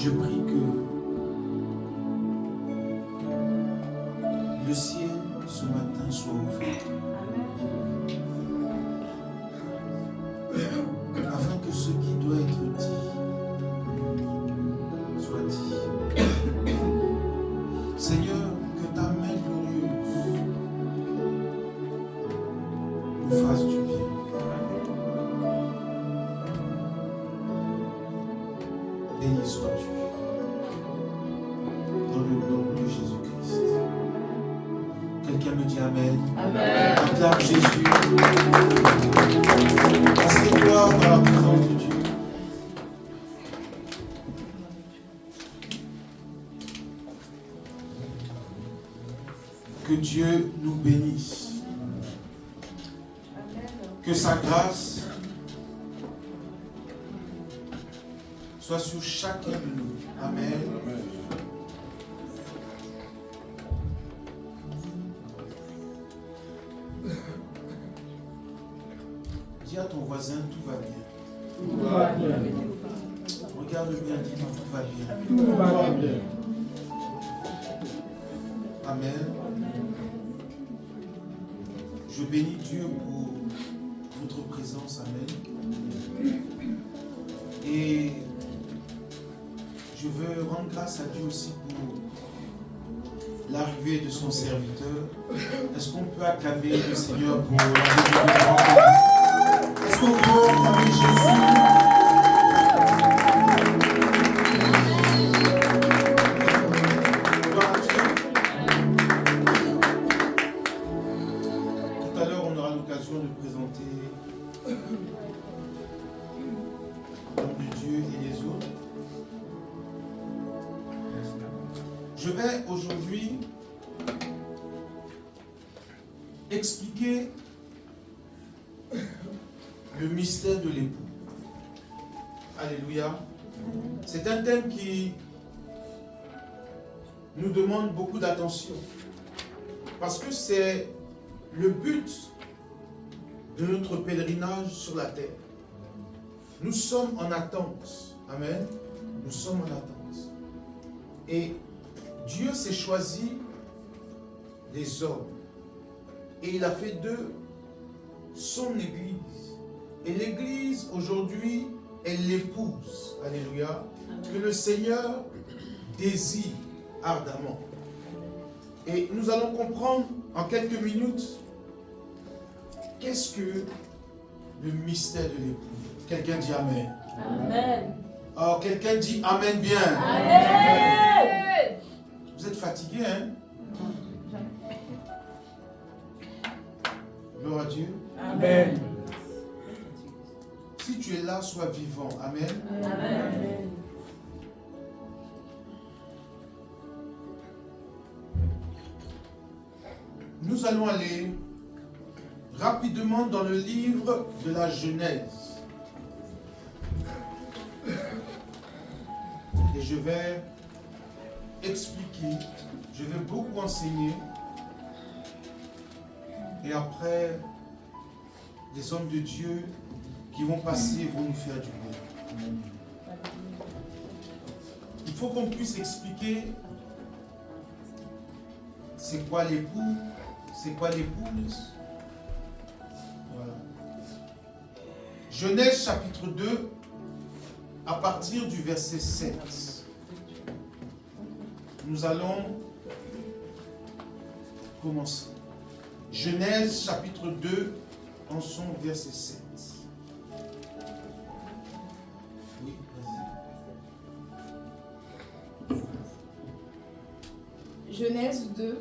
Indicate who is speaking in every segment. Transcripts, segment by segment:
Speaker 1: Je prie que le ciel ce matin soit ouvert. Afin que ce qui doit être dit soit dit. Seigneur, que ta main glorieuse nous fasse du bien. Béni sois-tu. Dans le nom de Jésus-Christ. Quelqu'un me dit Amen.
Speaker 2: Amen.
Speaker 1: Acclame Jésus. Assieds-toi dans la présence de Dieu. Que Dieu nous bénisse. Que sa grâce soit sur chacun de nous. Amen. Dis à ton voisin, tout va bien.
Speaker 2: Tout va bien.
Speaker 1: Regarde bien, dis-moi, tout va bien.
Speaker 2: Tout va bien.
Speaker 1: Amen. Je bénis Dieu pour votre présence. Amen. Et je veux rendre grâce à Dieu aussi pour l'arrivée de son serviteur. Est-ce qu'on peut acclamer le Seigneur pour l'arrivée de son serviteur? Est-ce qu'on peut acclamer Jésus? Gloire à Dieu. Tout à l'heure, on aura l'occasion de présenter l'homme de Dieu et les autres. Je vais aujourd'hui expliquer le mystère de l'époux. Alléluia. C'est un thème qui nous demande beaucoup d'attention. Parce que c'est le but de notre pèlerinage sur la terre. Nous sommes en attente. Amen. Nous sommes en attente. Et Dieu s'est choisi des hommes. Et il a fait d'eux son église. Et l'église aujourd'hui est l'épouse. Alléluia. Que le Seigneur désire ardemment. Et nous allons comprendre en quelques minutes qu'est-ce que le mystère de l'épouse. Quelqu'un dit Amen.
Speaker 2: Amen.
Speaker 1: Alors quelqu'un dit Amen bien.
Speaker 2: Amen.
Speaker 1: Vous êtes fatigué, hein? Gloire à Dieu.
Speaker 2: Amen.
Speaker 1: Si tu es là, sois vivant. Amen.
Speaker 2: Amen.
Speaker 1: Nous allons aller rapidement dans le livre de la Genèse. Et je vais expliquer, je vais beaucoup enseigner. Et après, les hommes de Dieu qui vont passer vont nous faire du bien. Il faut qu'on puisse expliquer c'est quoi l'époux, c'est quoi l'épouse. Voilà. Genèse chapitre 2, à partir du verset 7. Nous allons commencer. Genèse chapitre 2, en son verset 7. Oui, vas-y.
Speaker 3: Genèse 2,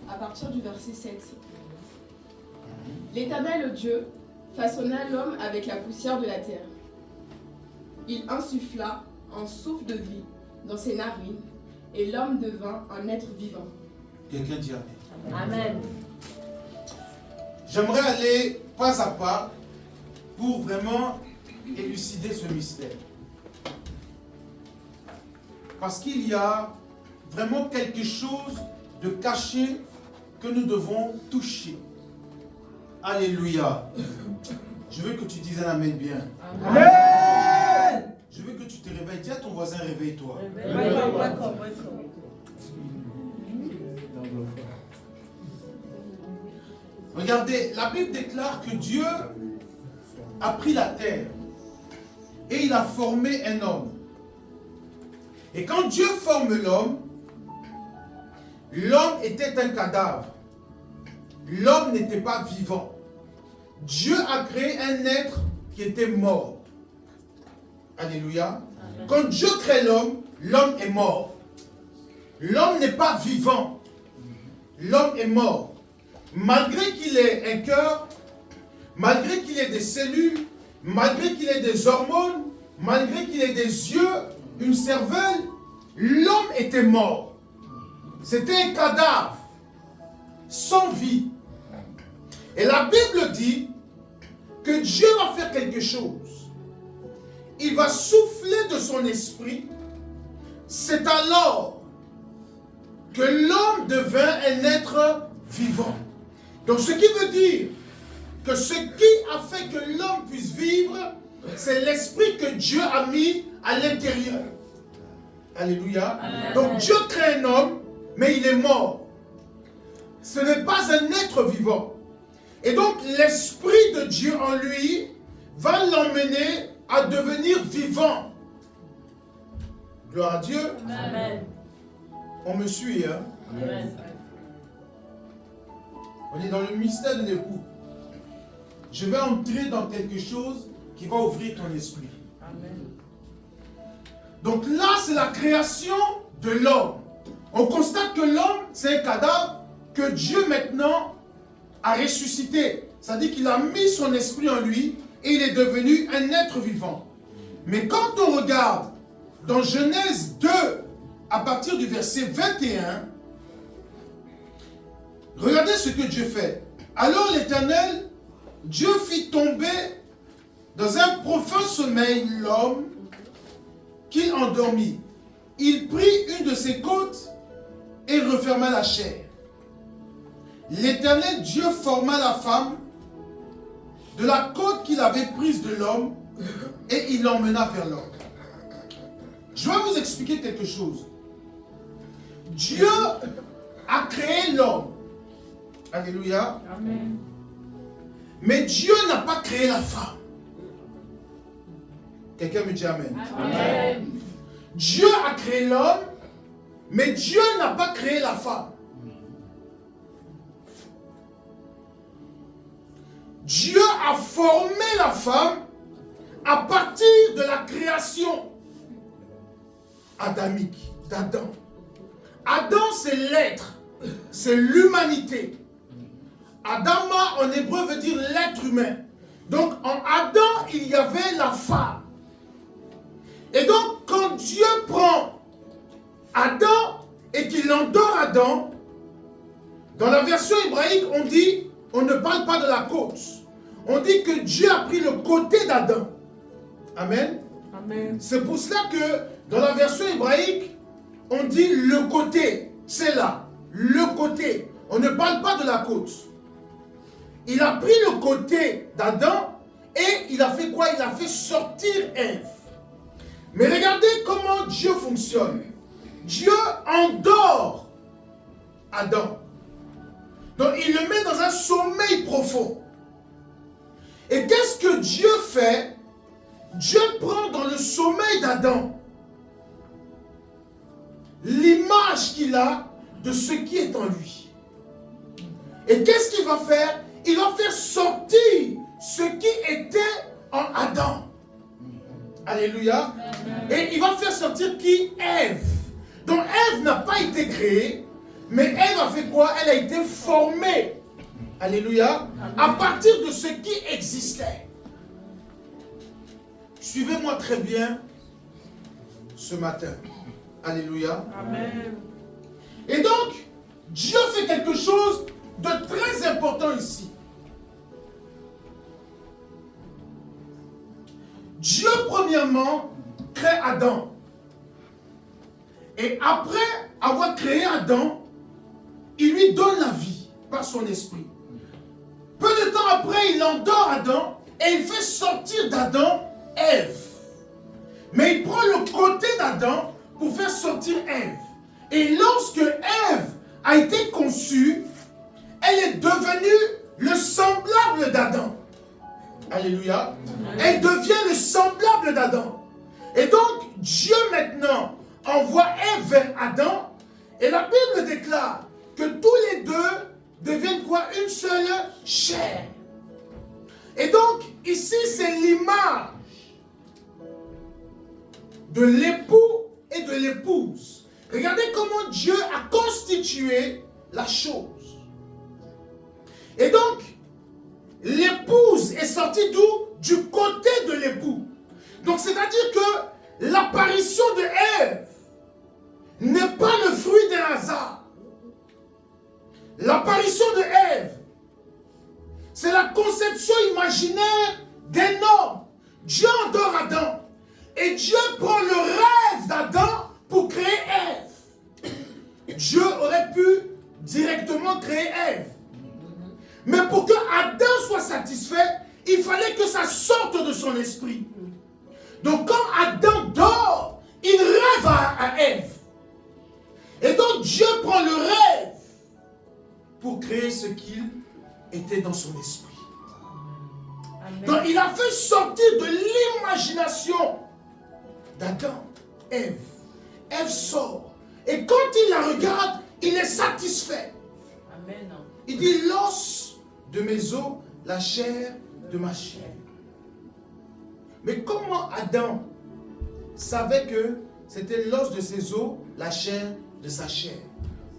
Speaker 3: à partir du verset 7. L'Éternel Dieu façonna l'homme avec la poussière de la terre. Il insuffla un souffle de vie dans ses narines, et l'homme devint un être vivant.
Speaker 1: Quelqu'un dit Amen.
Speaker 2: Amen.
Speaker 1: J'aimerais aller pas à pas pour vraiment élucider ce mystère. Parce qu'il y a vraiment quelque chose de caché que nous devons toucher. Alléluia. Je veux que tu dises un Amen bien.
Speaker 2: Amen.
Speaker 1: Je veux que tu te réveilles. Dis à ton voisin. voisin, réveille-toi. Regardez, la Bible déclare que Dieu a pris la terre et il a formé un homme. Et quand Dieu forme l'homme, l'homme était un cadavre. L'homme n'était pas vivant. Dieu a créé un être qui était mort. Alléluia. Quand Dieu crée l'homme, l'homme est mort. L'homme n'est pas vivant. L'homme est mort. Malgré qu'il ait un cœur, malgré qu'il ait des cellules, malgré qu'il ait des hormones, malgré qu'il ait des yeux, une cervelle, l'homme était mort. C'était un cadavre, sans vie. Et la Bible dit que Dieu va faire quelque chose. Il va souffler de son esprit. C'est alors que l'homme devint un être vivant. Donc ce qui veut dire que ce qui a fait que l'homme puisse vivre, c'est l'esprit que Dieu a mis à l'intérieur. Alléluia. Donc Dieu crée un homme, mais il est mort. Ce n'est pas un être vivant. Et donc l'esprit de Dieu en lui va l'emmener à devenir vivant. Gloire à Dieu.
Speaker 2: Amen.
Speaker 1: On me suit, hein?
Speaker 2: Amen.
Speaker 1: On est dans le mystère de l'époux. Je vais entrer dans quelque chose qui va ouvrir ton esprit.
Speaker 2: Amen.
Speaker 1: Donc là, c'est la création de l'homme. On constate que l'homme, c'est un cadavre que Dieu maintenant a ressuscité. C'est-à-dire qu'il a mis son esprit en lui et il est devenu un être vivant. Mais quand on regarde dans Genèse 2, à partir du verset 21, regardez ce que Dieu fait. Alors l'Éternel, Dieu fit tomber dans un profond sommeil l'homme qu'il endormit. Il prit une de ses côtes et referma la chair. L'Éternel Dieu forma la femme de la côte qu'il avait prise de l'homme et il l'emmena vers l'homme. Je vais vous expliquer quelque chose. Dieu a créé l'homme. Alléluia.
Speaker 2: Amen.
Speaker 1: Mais Dieu n'a pas créé la femme. Quelqu'un me dit Amen.
Speaker 2: Amen.
Speaker 1: Dieu a créé l'homme, mais Dieu n'a pas créé la femme. Dieu a formé la femme à partir de la création adamique, d'Adam. Adam, c'est l'être, c'est l'humanité. Adama, en hébreu, veut dire l'être humain. Donc, en Adam, il y avait la femme. Et donc, quand Dieu prend Adam et qu'il endort Adam, dans la version hébraïque, on dit, on ne parle pas de la côte. On dit que Dieu a pris le côté d'Adam. Amen.
Speaker 2: Amen.
Speaker 1: C'est pour cela que dans la version hébraïque, on dit le côté. C'est là, le côté. On ne parle pas de la côte. Il a pris le côté d'Adam et il a fait quoi? Il a fait sortir Ève. Mais regardez comment Dieu fonctionne. Dieu endort Adam. Donc il le met dans un sommeil profond. Et qu'est-ce que Dieu fait? Dieu prend dans le sommeil d'Adam l'image qu'il a de ce qui est en lui. Et qu'est-ce qu'il va faire? Il va faire sortir ce qui était en Adam. Alléluia. Et il va faire sortir qui? Ève. Donc Ève n'a pas été créée, mais Ève a fait quoi? Elle a été formée. Alléluia. À partir de ce qui existait. Suivez-moi très bien ce matin. Alléluia.
Speaker 2: Amen.
Speaker 1: Et donc, Dieu fait quelque chose de très important ici. Dieu, premièrement, crée Adam. Et après avoir créé Adam, il lui donne la vie par son esprit. Peu de temps après, il endort Adam et il fait sortir d'Adam Ève. Mais il prend le côté d'Adam sortir Ève. Et lorsque Ève a été conçue, elle est devenue le semblable d'Adam. Alléluia. Elle devient le semblable d'Adam. Et donc, Dieu maintenant envoie Ève vers Adam. Et la Bible déclare que tous les deux deviennent quoi? Une seule chair. Et donc, ici, c'est l'image de l'époux et de l'épouse. Regardez comment Dieu a constitué la chose. Et donc, l'épouse est sortie d'où? Du côté de l'époux. Donc, c'est-à-dire que l'apparition de Ève n'est pas le fruit d'un hasard. L'apparition de Ève, c'est la conception imaginaire d'un homme. Dieu endort Adam. Et Dieu prend le rêve d'Adam pour créer Ève. Dieu aurait pu directement créer Ève. Mais pour que Adam soit satisfait, il fallait que ça sorte de son esprit. Donc quand Adam dort, il rêve à Ève. Et donc Dieu prend le rêve pour créer ce qu'il était dans son esprit. Amen. Donc il a fait sortir de l'imagination d'Adam, Ève. Ève sort. Et quand il la regarde, il est satisfait.
Speaker 2: Amen.
Speaker 1: Il dit l'os de mes os, la chair de ma chair. Mais comment Adam savait que c'était l'os de ses os, la chair de sa chair?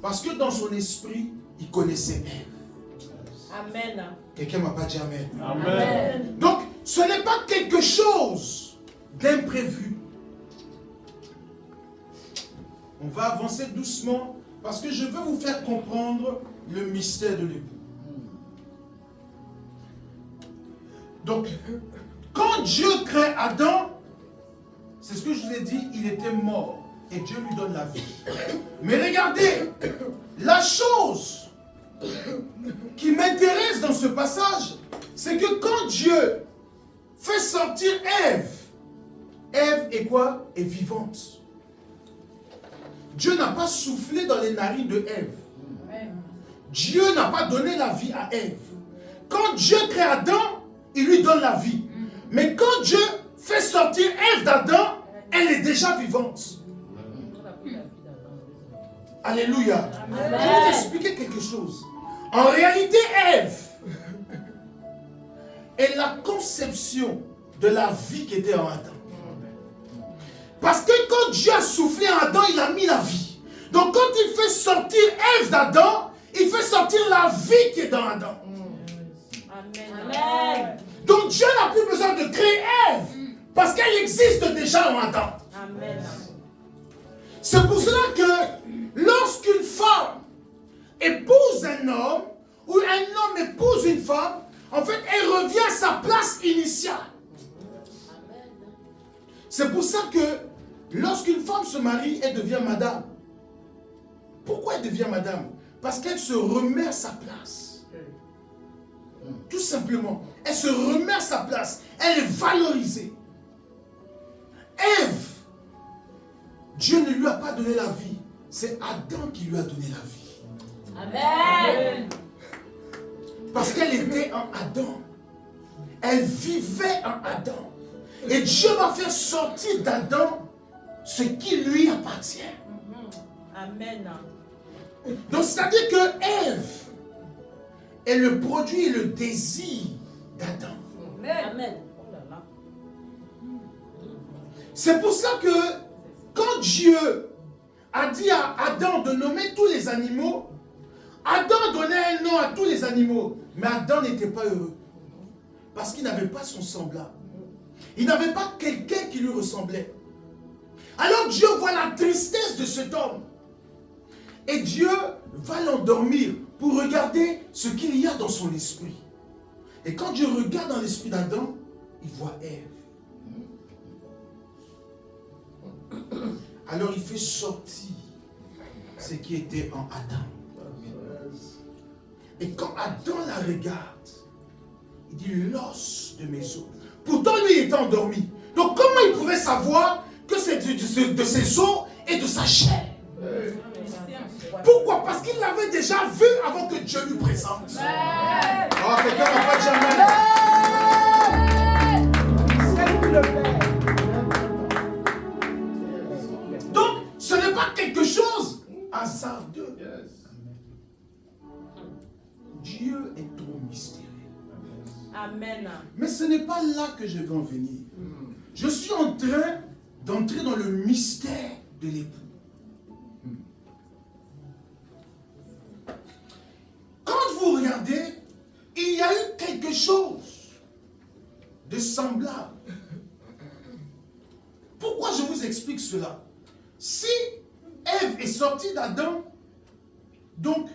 Speaker 1: Parce que dans son esprit, il connaissait Ève.
Speaker 2: Amen.
Speaker 1: Quelqu'un ne m'a pas dit Amen.
Speaker 2: Amen.
Speaker 1: Donc, ce n'est pas quelque chose d'imprévu. On va avancer doucement parce que je veux vous faire comprendre le mystère de l'époux. Donc, quand Dieu crée Adam, c'est ce que je vous ai dit, il était mort et Dieu lui donne la vie. Mais regardez, la chose qui m'intéresse dans ce passage, c'est que quand Dieu fait sortir Ève, Ève est quoi? Est vivante. Dieu n'a pas soufflé dans les narines de Ève. Dieu n'a pas donné la vie à Ève. Quand Dieu crée Adam, il lui donne la vie. Mais quand Dieu fait sortir Ève d'Adam, elle est déjà vivante. Alléluia. Je vais t'expliquer quelque chose. En réalité, Ève est la conception de la vie qui était en Adam. Parce que quand Dieu a soufflé en Adam, il a mis la vie. Donc quand il fait sortir Ève d'Adam, il fait sortir la vie qui est dans Adam.
Speaker 2: Amen.
Speaker 1: Donc Dieu n'a plus besoin de créer Ève parce qu'elle existe déjà en Adam.
Speaker 2: Amen.
Speaker 1: C'est pour cela que lorsqu'une femme épouse un homme ou un homme épouse une femme, en fait, elle revient à sa place initiale. C'est pour ça que lorsqu'une femme se marie, elle devient madame. Pourquoi elle devient madame? Parce qu'elle se remet à sa place. Tout simplement. Elle se remet à sa place. Elle est valorisée. Ève, Dieu ne lui a pas donné la vie. C'est Adam qui lui a donné la vie.
Speaker 2: Amen.
Speaker 1: Parce qu'elle était en Adam. Elle vivait en Adam. Et Dieu va faire sortir d'Adam ce qui lui appartient.
Speaker 2: Amen.
Speaker 1: Donc c'est-à-dire que Ève est le produit et le désir d'Adam.
Speaker 2: Amen. Oh là là.
Speaker 1: C'est pour ça que quand Dieu a dit à Adam de nommer tous les animaux, Adam donnait un nom à tous les animaux. Mais Adam n'était pas heureux. Parce qu'il n'avait pas son semblable. Il n'avait pas quelqu'un qui lui ressemblait. Alors Dieu voit la tristesse de cet homme. Et Dieu va l'endormir pour regarder ce qu'il y a dans son esprit. Et quand Dieu regarde dans l'esprit d'Adam, il voit Ève. Alors il fait sortir ce qui était en Adam. Et quand Adam la regarde, il dit l'os de mes os. Pourtant lui il était endormi. Donc comment il pouvait savoir que c'est de ses os et de sa chair. Pourquoi? Parce qu'il l'avait déjà vu avant que Dieu lui présente. Oh, quelqu'un n'a pas dit amen. Donc, ce n'est pas quelque chose hasardeux. Dieu est trop mystérieux.
Speaker 2: Amen.
Speaker 1: Mais ce n'est pas là que je veux en venir. Je suis en train d'entrer dans le mystère de l'époux. Quand vous regardez, il y a eu quelque chose de semblable. Pourquoi je vous explique cela? Si Ève est sortie d'Adam, donc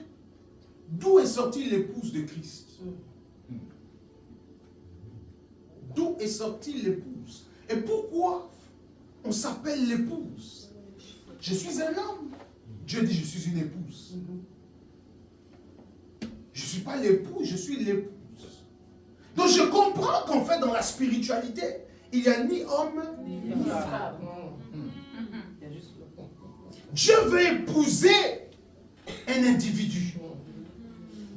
Speaker 1: d'où est sortie l'épouse de Christ? D'où est sortie l'épouse? Et pourquoi on s'appelle l'épouse? Je suis un homme. Dieu dit je suis une épouse. Je ne suis pas l'époux, je suis l'épouse. Donc je comprends qu'en fait dans la spiritualité, il n'y a ni homme ni femme. Dieu veut épouser un individu.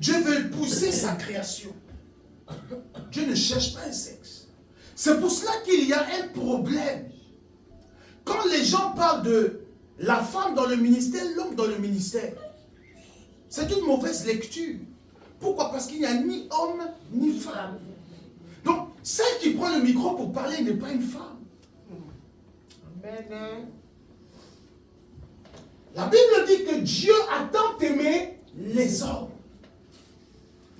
Speaker 1: Dieu veut épouser sa création. Dieu ne cherche pas un sexe. C'est pour cela qu'il y a un problème. Quand les gens parlent de la femme dans le ministère, l'homme dans le ministère, c'est une mauvaise lecture. Pourquoi? Parce qu'il n'y a ni homme ni femme. Donc, celle qui prend le micro pour parler n'est pas une femme. La Bible dit que Dieu a tant aimé les hommes.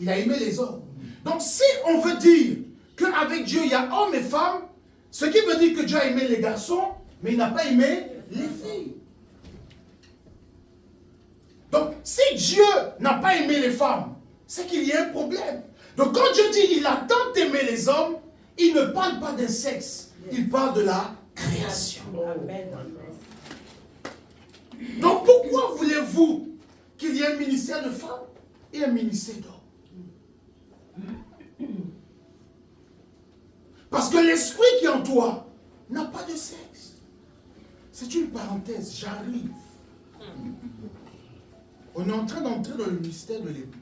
Speaker 1: Il a aimé les hommes. Donc, si on veut dire qu'avec Dieu, il y a hommes et femmes, ce qui veut dire que Dieu a aimé les garçons, mais il n'a pas aimé les filles. Donc, si Dieu n'a pas aimé les femmes, c'est qu'il y a un problème. Donc, quand Dieu dit qu'il a tant aimé les hommes, il ne parle pas d'un sexe, il parle de la création.
Speaker 2: Amen.
Speaker 1: Donc, pourquoi voulez-vous qu'il y ait un ministère de femmes et un ministère d'hommes? Parce que l'esprit qui est en toi n'a pas de sexe. C'est une parenthèse, j'arrive. On est en train d'entrer dans le mystère de l'époux.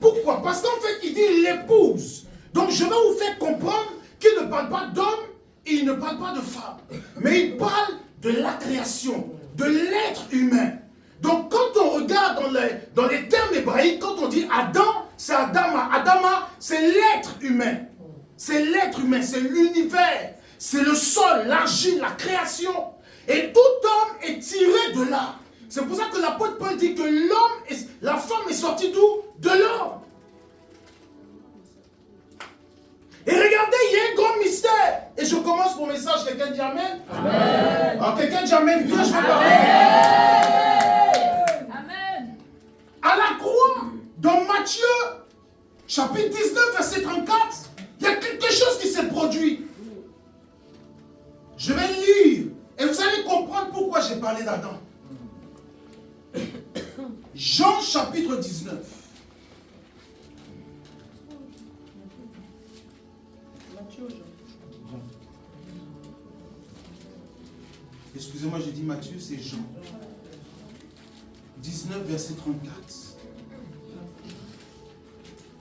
Speaker 1: Pourquoi? Parce qu'en fait, il dit l'épouse. Donc je vais vous faire comprendre qu'il ne parle pas d'homme et il ne parle pas de femme. Mais il parle de la création, de l'être humain. Donc quand on regarde dans les termes hébraïques, quand on dit Adam, c'est Adama. Adama, c'est l'être humain. C'est l'être humain, c'est l'univers. C'est le sol, l'argile, la création. Et tout homme est tiré de là. C'est pour ça que l'apôtre Paul dit que la femme est sortie d'où? De l'homme. Et regardez, il y a un grand mystère. Et je commence mon message. Quelqu'un dit Amen? Amen. Alors quelqu'un dit Amen. Viens, je vais parler.
Speaker 2: Amen.
Speaker 1: À la croix, dans Matthieu, chapitre 19, verset 34, il y a quelque chose qui s'est produit. Je vais lire. Et vous allez comprendre pourquoi j'ai parlé d'Adam. Jean chapitre 19. Excusez-moi, j'ai dit Matthieu, c'est Jean. 19, verset 34.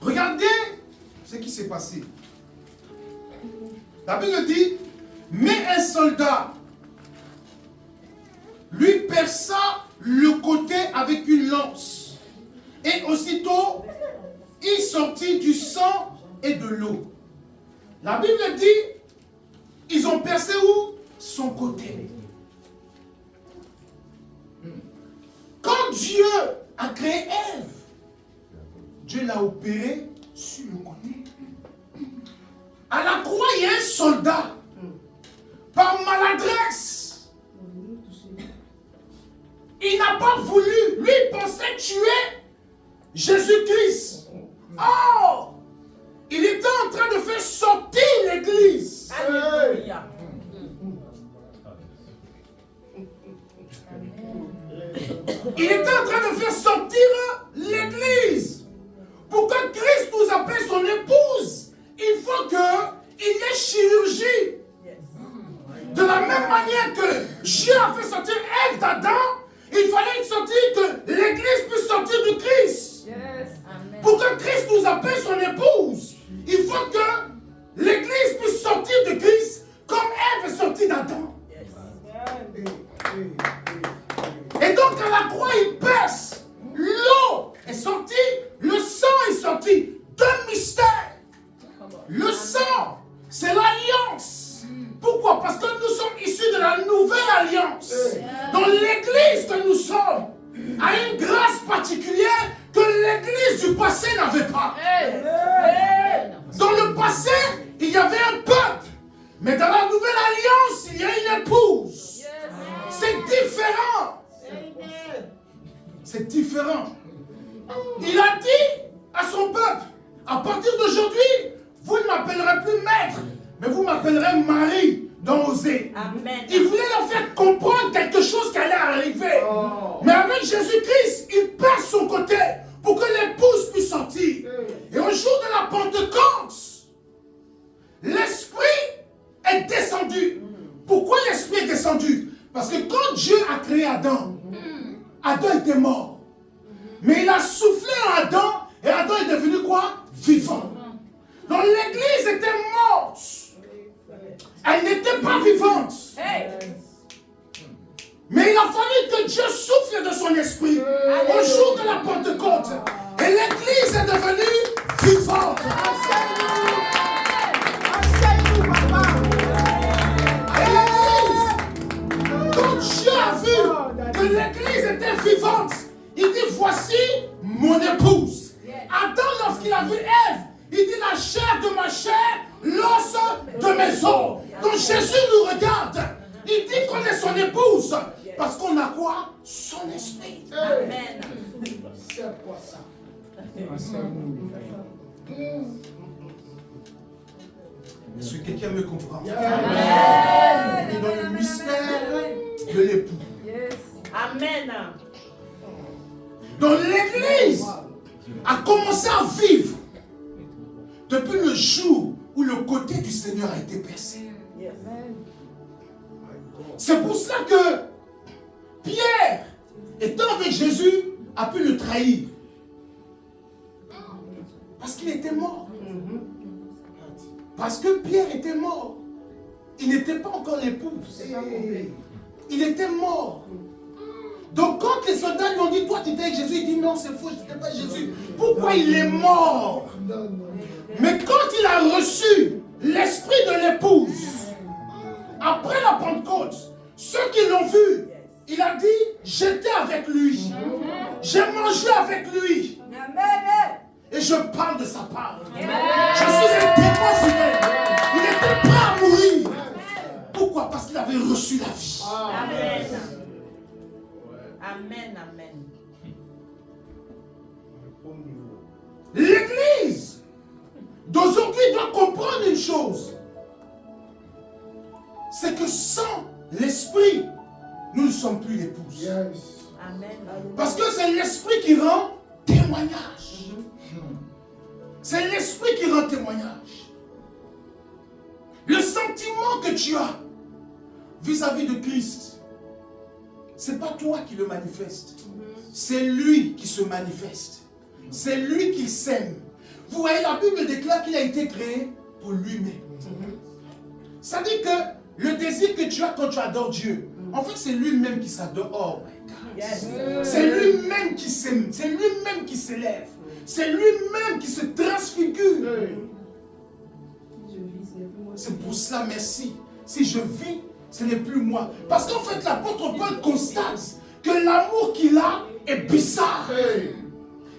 Speaker 1: Regardez ce qui s'est passé. La Bible dit, mais un soldat lui perça le côté avec une lance. Et aussitôt, il sortit du sang et de l'eau. La Bible dit, ils ont percé où? Son côté. Quand Dieu a créé Ève, Dieu l'a opéré sur le côté. À la croix, il y a un soldat. Par maladresse, il n'a pas voulu. Lui, il pensait tuer Jésus-Christ. Oh! Il était en train de faire sortir l'église.
Speaker 2: Alléluia.
Speaker 1: Il était en train de faire sortir l'église. Pour que Christ nous appelle son épouse, il faut qu'il y ait chirurgie. De la même manière d'Adam, il fallait que l'Église puisse sortir du Christ.
Speaker 2: Amen.
Speaker 1: Pour que Christ nous appelle son épouse, il faut que l'Église puisse sortir de Christ comme Ève est sortie d'Adam. Et donc à la croix, il perce. L'eau est sortie, le sang est sorti. Deux mystères. Le sang, c'est l'alliance. Pourquoi? Parce que nous sommes issus de la nouvelle alliance. Dans l'Église que nous sommes, a une grâce particulière que l'Église du passé n'avait pas. Dans le passé, il y avait un peuple. Mais dans la nouvelle alliance, il y a une épouse. C'est différent. C'est différent. Il a dit à son peuple, à partir d'aujourd'hui, vous ne m'appellerez plus maître, mais vous m'appellerez Marie dans Osée.
Speaker 2: Amen.
Speaker 1: Il voulait leur faire comprendre quelque chose qui allait arriver. Mais avec Jésus-Christ, il passe son côté pour que l'épouse puisse sortir. Et au jour de la Pentecôte, l'Esprit est descendu. Pourquoi l'Esprit est descendu? Parce que quand Dieu a créé Adam, Adam était mort. Mais il a soufflé à Adam et Adam est devenu quoi? Vivant. Donc l'Église était morte. Elle n'était pas vivante. Mais il a fallu que Dieu souffle de son esprit au jour de la Pentecôte. Et l'Église est devenue vivante. Et l'Église, quand Dieu a vu que l'Église était vivante, il dit, voici mon épouse. Adam, lorsqu'il a vu Ève, il dit, la chair de ma chair, l'os de mes os. Donc Jésus nous regarde. Il dit qu'on est son épouse. Parce qu'on a quoi? Son esprit.
Speaker 2: Amen.
Speaker 4: C'est quoi ça?
Speaker 1: Est-ce que quelqu'un me comprend?
Speaker 2: Amen.
Speaker 1: On est dans le mystère de l'époux.
Speaker 2: Amen.
Speaker 1: Donc l'Église a commencé à vivre depuis le jour où le côté du Seigneur a été percé. C'est pour cela que Pierre, étant avec Jésus, a pu le trahir. Parce qu'il était mort. Parce que Pierre était mort. Il n'était pas encore l'épouse. Il était mort. Donc quand les soldats lui ont dit, toi tu étais avec Jésus, il dit non, c'est faux, je n'étais pas Jésus. Pourquoi il est mort? Mais quand il a reçu l'esprit de l'épouse, après la Pentecôte, ceux qui l'ont vu, il a dit, j'étais avec lui. J'ai mangé avec lui. Et je parle de sa part. Je suis un témoin fidèle. Il était prêt à mourir. Pourquoi? Parce qu'il avait reçu la vie.
Speaker 2: Amen. Amen. Amen.
Speaker 1: L'Église d'aujourd'hui doit comprendre une chose. C'est que sans l'Esprit, nous ne sommes plus l'épouse.
Speaker 2: Amen.
Speaker 1: Parce que c'est l'Esprit qui rend témoignage. C'est l'Esprit qui rend témoignage. Le sentiment que tu as vis-à-vis de Christ, ce n'est pas toi qui le manifeste. C'est lui qui se manifeste. C'est lui qui s'aime. Vous voyez, la Bible déclare qu'il a été créé pour lui-même. Ça dit que le désir que tu as quand tu adores Dieu, en fait, c'est lui-même qui s'adore. Oh my God. C'est lui-même qui s'aime. C'est lui-même qui s'élève. C'est lui-même qui se transfigure. C'est pour cela, merci. Si je vis, ce n'est plus moi. Parce qu'en fait, l'apôtre Paul constate que l'amour qu'il a est bizarre.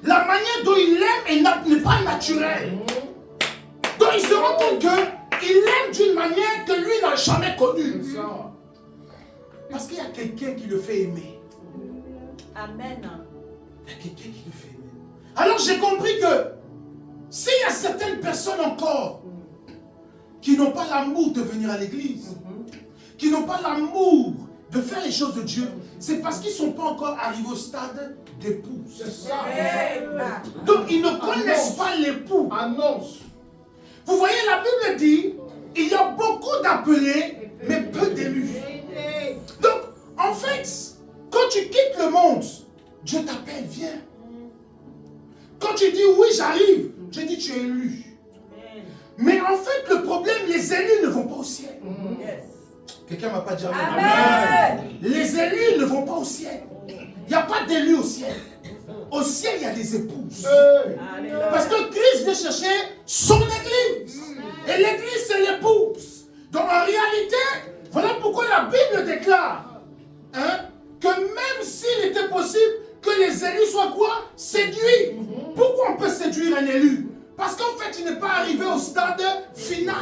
Speaker 1: La manière dont il aime n'est pas naturelle. Donc il se rend compte qu'il aime d'une manière que lui n'a jamais connue. Parce qu'il y a quelqu'un qui le fait aimer.
Speaker 2: Amen.
Speaker 1: Il y a quelqu'un qui le fait aimer. Alors j'ai compris que s'il y a certaines personnes encore qui n'ont pas l'amour de venir à l'église, qui n'ont pas l'amour de faire les choses de Dieu, c'est parce qu'ils ne sont pas encore arrivés au stade d'épouse. Donc ils ne connaissent pas l'époux. Vous voyez, la Bible dit, il y a beaucoup d'appelés, mais peu d'élus. Donc, en fait, tu quittes le monde, Dieu t'appelle, viens. Quand tu dis oui, j'arrive, Dieu dit tu es élu. Mais en fait, le problème, les élus ne vont pas au ciel. Quelqu'un ne m'a pas dit amen. Les élus ne vont pas au ciel. Il n'y a pas d'élus au ciel. Au ciel, il y a des épouses. Parce que Christ veut chercher son église. Et l'église, c'est l'épouse. Donc en réalité, voilà pourquoi la Bible déclare que même s'il était possible que les élus soient quoi? Séduits. Pourquoi on peut séduire un élu? Parce qu'en fait, il n'est pas arrivé au stade final.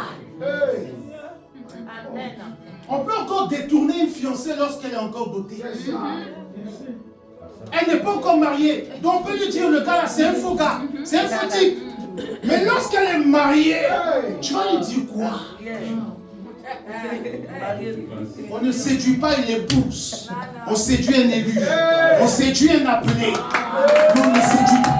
Speaker 2: Amen.
Speaker 1: On peut encore détourner une fiancée lorsqu'elle est encore dotée. Elle n'est pas encore mariée. Donc on peut lui dire, le gars là, c'est un faux gars. C'est un faux type. Mais lorsqu'elle est mariée, tu vas lui dire quoi? On ne séduit pas une épouse. On séduit un élu. On séduit un appelé. Mais on ne séduit pas.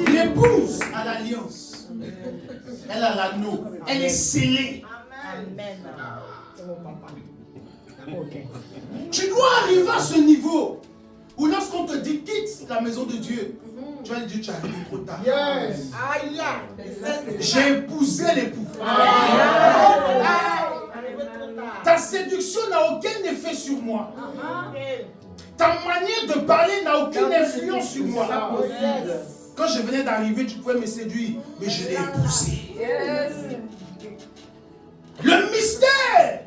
Speaker 1: L'épouse a l'alliance. Elle a l'anneau. Elle est scellée.
Speaker 2: Amen.
Speaker 1: Tu dois arriver à ce niveau où lorsqu'on te dit quitte la maison de Dieu, tu vas lui dire tu es arrivé trop tard. J'ai épousé l'époux. Ta séduction n'a aucun effet sur moi. Ta manière de parler n'a aucune influence sur moi. Quand je venais d'arriver, tu pouvais me séduire, mais je l'ai épousé. Le mystère,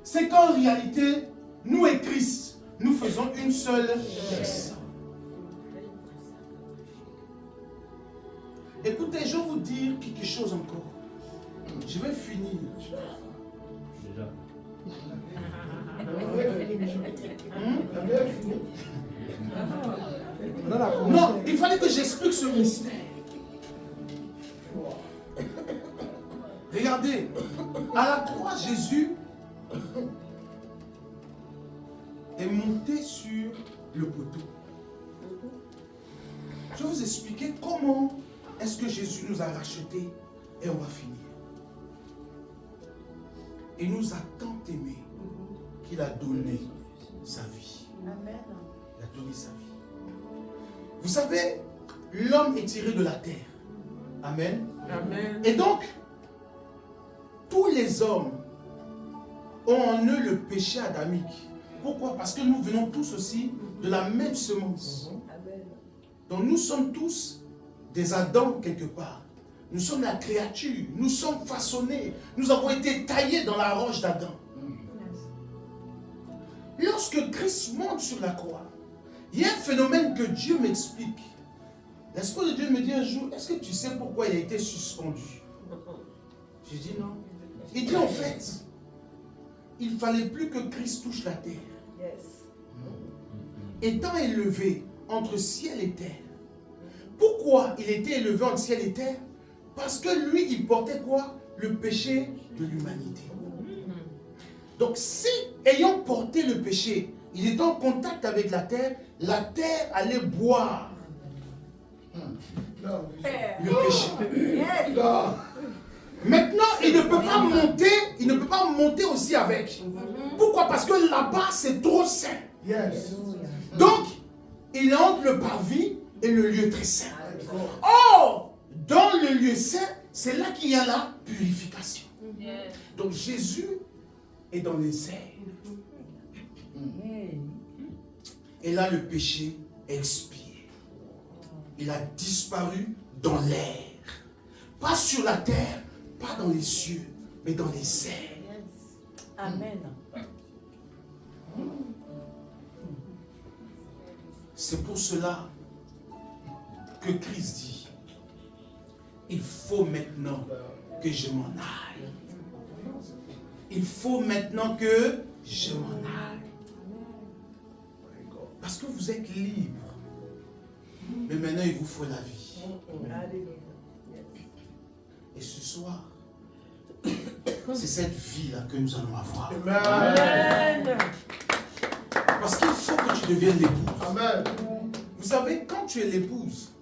Speaker 1: c'est qu'en réalité, nous et Christ, nous faisons une seule personne. Écoutez, je vais vous dire quelque chose encore. Je vais finir. Non, il fallait que j'explique ce mystère. Regardez, à la croix, Jésus est monté sur le poteau. Je vais vous expliquer comment est-ce que Jésus nous a rachetés et on va finir. Il nous a tant aimés qu'il a donné sa vie.
Speaker 2: Amen.
Speaker 1: Il a donné sa vie. Vous savez, l'homme est tiré de la terre. Amen.
Speaker 4: Amen.
Speaker 1: Et donc, tous les hommes ont en eux le péché adamique. Pourquoi? Parce que nous venons tous aussi de la même semence. Donc nous sommes tous des Adams quelque part. Nous sommes la créature. Nous sommes façonnés. Nous avons été taillés dans la roche d'Adam. Lorsque Christ monte sur la croix, il y a un phénomène que Dieu m'explique. L'Esprit de Dieu me dit un jour, est-ce que tu sais pourquoi il a été suspendu? J'ai dit non. Il dit en fait, il ne fallait plus que Christ touche la terre. Étant élevé entre ciel et terre. Pourquoi il était élevé entre ciel et terre? Parce que lui, il portait quoi? Le péché de l'humanité. Donc si, ayant porté le péché, il est en contact avec la terre allait boire le péché. Maintenant, il ne peut pas monter aussi avec. Pourquoi? Parce que là-bas, c'est trop saint. Donc, il entre le parvis et le lieu très saint. Or, dans le lieu saint, c'est là qu'il y a la purification. Donc, Jésus est dans les airs. Et là, le péché est expié. Il a disparu dans l'air. Pas sur la terre, pas dans les cieux, mais dans les airs.
Speaker 2: Amen.
Speaker 1: C'est pour cela que Christ dit, il faut maintenant que je m'en aille. Il faut maintenant que je m'en aille. Parce que vous êtes libre. Mais maintenant, il vous faut la vie. Et ce soir, c'est cette vie-là que nous allons avoir.
Speaker 2: Amen.
Speaker 1: Parce qu'il faut que tu deviennes l'épouse.
Speaker 4: Amen.
Speaker 1: Vous savez, quand tu es l'épouse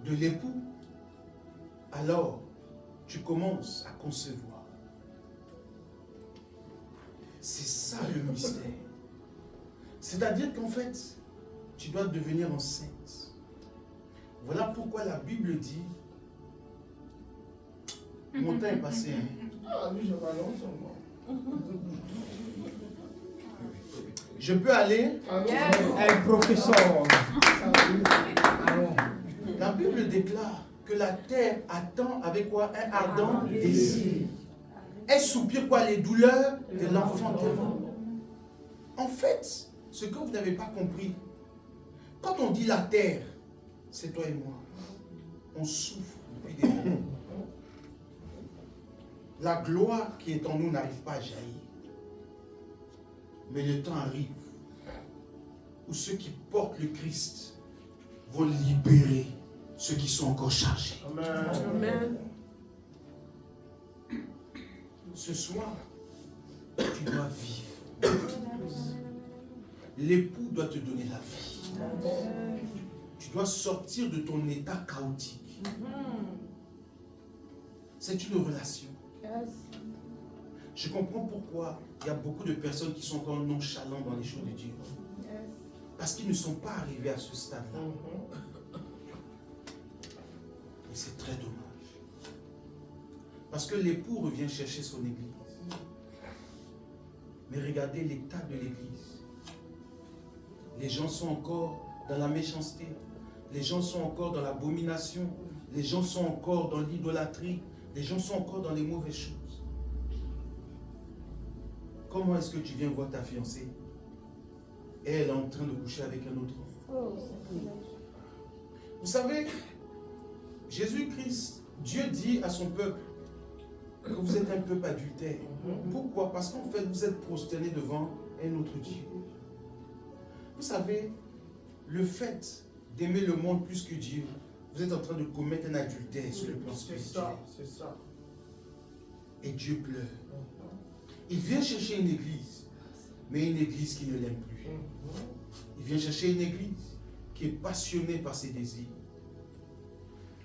Speaker 1: de l'époux, alors tu commences à concevoir. C'est ça le mystère. C'est-à-dire qu'en fait, tu dois devenir enceinte. Voilà pourquoi la Bible dit, mon temps est passé.
Speaker 4: Ah, lui, je balance seulement.
Speaker 1: Je peux aller.
Speaker 4: Un professeur.
Speaker 1: La Bible déclare que la terre attend avec quoi? Un ardent désir. Elle soupire quoi? Les douleurs de l'enfantement. En fait, ce que vous n'avez pas compris, quand on dit la terre, c'est toi et moi. On souffre depuis des moments. La gloire qui est en nous n'arrive pas à jaillir. Mais le temps arrive où ceux qui portent le Christ vont libérer ceux qui sont encore chargés.
Speaker 2: Amen.
Speaker 1: Ce soir, tu dois vivre. L'époux doit te donner la vie. Tu dois sortir de ton état chaotique. C'est une relation. Je comprends pourquoi il y a beaucoup de personnes qui sont encore nonchalantes dans les choses de Dieu. Parce qu'ils ne sont pas arrivés à ce stade-là. Et c'est très dommage. Parce que l'époux revient chercher son église. Mais regardez l'état de l'église. Les gens sont encore dans la méchanceté. Les gens sont encore dans l'abomination. Les gens sont encore dans l'idolâtrie. Les gens sont encore dans les mauvaises choses. Comment est-ce que tu viens voir ta fiancée et elle est en train de coucher avec un autre homme? Vous savez, Jésus-Christ, Dieu dit à son peuple que vous êtes un peuple adultère. Pourquoi? Parce qu'en fait, vous êtes prosternés devant un autre Dieu. Vous savez, le fait d'aimer le monde plus que Dieu, vous êtes en train de commettre un adultère sur le plan spirituel.
Speaker 4: C'est ça.
Speaker 1: Et Dieu pleure. Il vient chercher une église, mais une église qui ne l'aime plus. Il vient chercher une église qui est passionnée par ses désirs.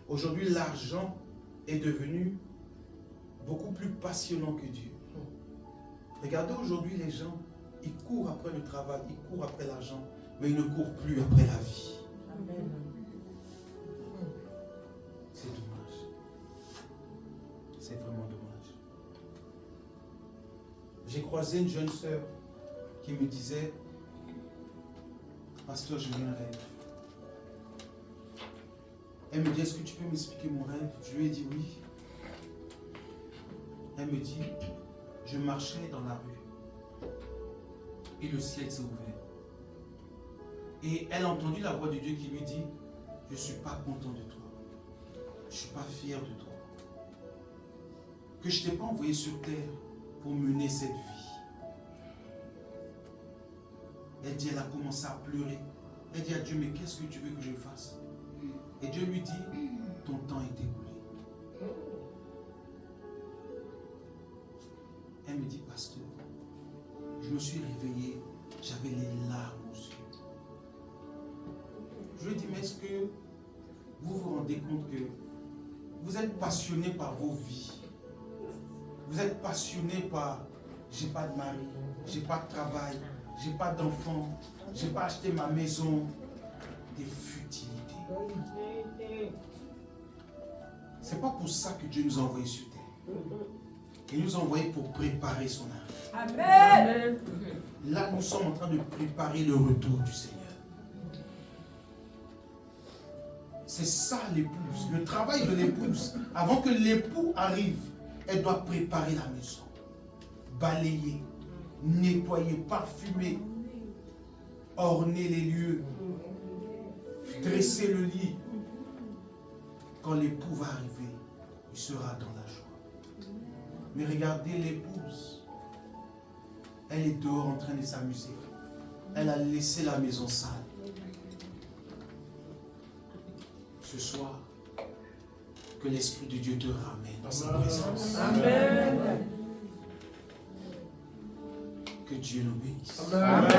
Speaker 1: Aujourd'hui, l'argent est devenu beaucoup plus passionnant que Dieu. Regardez aujourd'hui les gens, ils courent après le travail, ils courent après l'argent, mais ils ne courent plus après la vie.
Speaker 2: Amen.
Speaker 1: C'est dommage. C'est vraiment dommage. J'ai croisé une jeune sœur qui me disait, pasteur, j'ai eu un rêve. Elle me dit, est-ce que tu peux m'expliquer mon rêve? Je lui ai dit oui. Elle me dit, je marchais dans la rue et le ciel s'est ouvert. Et elle a entendu la voix de Dieu qui lui dit, je ne suis pas content de toi. Je ne suis pas fier de toi. Que je ne t'ai pas envoyé sur terre pour mener cette vie. Elle dit, elle a commencé à pleurer. Elle dit à Dieu, mais qu'est-ce que tu veux que je fasse? Et Dieu lui dit, ton temps est écoulé. Elle me dit, pasteur, je me suis réveillé, j'avais les larmes aux yeux. Je lui ai dit, mais est-ce que vous vous rendez compte que vous êtes passionné par vos vies? Vous êtes passionné par, j'ai pas de mari, j'ai pas de travail, j'ai pas d'enfant, j'ai pas acheté ma maison. Des futilités. C'est pas pour ça que Dieu nous a envoyés sur terre. Il nous a envoyés pour préparer son arrivée.
Speaker 2: Amen.
Speaker 1: Là, nous sommes en train de préparer le retour du Seigneur. C'est ça l'épouse. Le travail de l'épouse, avant que l'époux arrive, elle doit préparer la maison, balayer, nettoyer, parfumer, orner les lieux, dresser le lit. Quand l'époux va arriver, il sera dans la joie. Mais regardez l'épouse. Elle est dehors en train de s'amuser. Elle a laissé la maison sale. Ce soir, que l'Esprit de Dieu te ramène dans sa présence.
Speaker 2: Amen.
Speaker 1: Que Dieu nous bénisse.
Speaker 4: Amen.